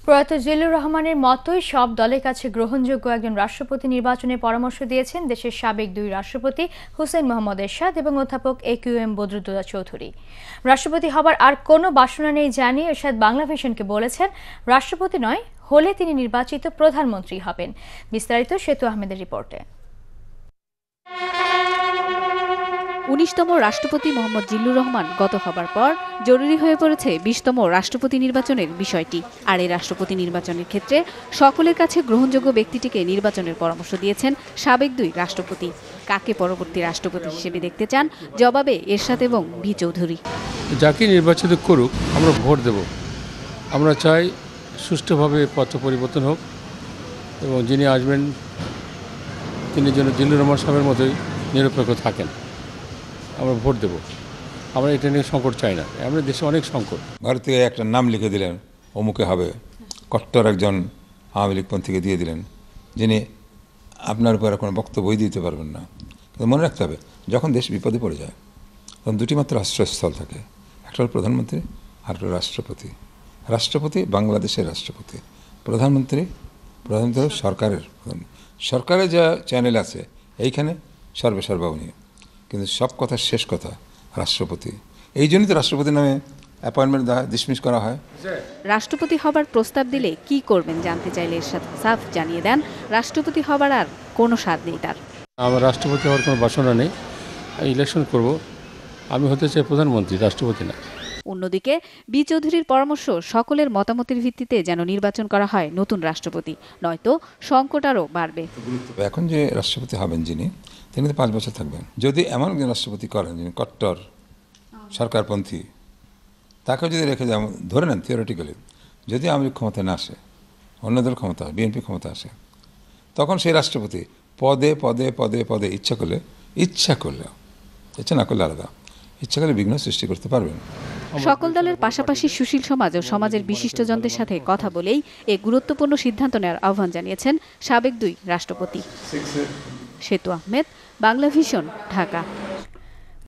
প্রয়াত জিল্লুর রহমানের মতোই সব দলের কাছে গ্রহণযোগ্য একজন রাষ্ট্রপতি নির্বাচনের পরামর্শ দিয়েছেন দেশের সাবেক দুই রাষ্ট্রপতি হুসেইন মোহাম্মদ এরশাদ এবং অধ্যাপক AQM বদরুদ্দোজা চৌধুরী। রাষ্ট্রপতি হবার আর কোনো বাসনা নেই জানিয়ে এরশাদ বাংলাভিশনকে বলেছেন, রাষ্ট্রপতি নয় হলে তিনি নির্বাচিত প্রধানমন্ত্রী হবেন। বিস্তারিত সেতু আহমেদের রিপোর্টে। ১৯তম রাষ্ট্রপতি মোহাম্মদ জিল্লুর রহমান গত হবার পর জরুরি হয়ে পড়েছে ২০তম রাষ্ট্রপতি নির্বাচনের বিষয়টি। আর এই রাষ্ট্রপতি নির্বাচনের ক্ষেত্রে সকলের কাছে গ্রহণযোগ্য ব্যক্তিটিকে নির্বাচনের পরামর্শ দিয়েছেন সাবেক দুই রাষ্ট্রপতি। কাকে পরবর্তী রাষ্ট্রপতি হিসেবে দেখতে চান, জবাবে এরশাদ এবং বি চৌধুরী। যাকে নির্বাচিত করুক আমরা ভোট দেব। আমরা চাই সুষ্ঠুভাবে পথ পরিবর্তন হোক এবং যিনি আসবেন তিনি যেন জিল্লুর রহমান সাহেবের মতোই নিরপেক্ষ থাকেন। আমরা ভোট দেব। আমরা এটা নিয়ে সংকট চাই না। আমাদের দেশে অনেক সংকট। ভারতীয় একটা নাম লিখে দিলেন, অমুকে হবে, কট্টর একজন আওয়ামী লীগপন্থীকে দিয়ে দিলেন, যিনি আপনার উপরে কোনো বক্তব্যই দিতে পারবেন না। কিন্তু মনে রাখতে হবে, যখন দেশ বিপদে পড়ে যায় তখন দুটি মাত্র আশ্রয়স্থল থাকে, একটা হল প্রধানমন্ত্রী আর একটা রাষ্ট্রপতি। রাষ্ট্রপতি বাংলাদেশের রাষ্ট্রপতি, প্রধানমন্ত্রী সরকারের যা চ্যানেল আছে এইখানে সর্বেসর্বা উনি, কিন্তু সব কথার শেষ কথা রাষ্ট্রপতি। এই জন্যই তো রাষ্ট্রপতি নামে অ্যাপয়েন্টমেন্ট ডিসমিস করা হয়। রাষ্ট্রপতি হবার প্রস্তাব দিলে কি করবেন জানতে চাইলে এরশাদ সাফ জানিয়ে দেন, রাষ্ট্রপতি হবার আর কোনো স্বাদ নেই তার। আমার রাষ্ট্রপতি হওয়ার কোনো বাসনা নেই। ইলেকশন করব, আমি হতে চাই প্রধানমন্ত্রী, রাষ্ট্রপতি না। অন্যদিকে বি চৌধুরীর পরামর্শ, সকলের মতামতের ভিত্তিতে যেন নির্বাচন করা হয় নতুন রাষ্ট্রপতি, নয়তো সংকট আরও বাড়বে। এখন যে রাষ্ট্রপতি হবেন যিনি, তিনি তো 5 বছর থাকবেন। যদি এমন একজন রাষ্ট্রপতি করেন যিনি কট্টর সরকারপন্থী, তাকে যদি রেখে যান, ধরে নেন থিওরিটিক্যালি যদি আওয়ামী লীগ ক্ষমতায় না আসে, অন্য দল ক্ষমতা, বিএনপি ক্ষমতা আসে, তখন সেই রাষ্ট্রপতি পদে পদে পদে পদে ইচ্ছা করলে, ইচ্ছা না করলে আলাদা, ইচ্ছা করলে বিঘ্ন সৃষ্টি করতে পারবেন। সকল দলের পাশাপাশি সুশীল সমাজ ও সমাজের বিশিষ্টজনদের সাথে কথা বলেই এ গুরুত্বপূর্ণ সিদ্ধান্ত নেওয়ার আহ্বান জানিয়েছেন সাবেক দুই রাষ্ট্রপতি। সেতু আহমেদ, বাংলাভিশন, ঢাকা।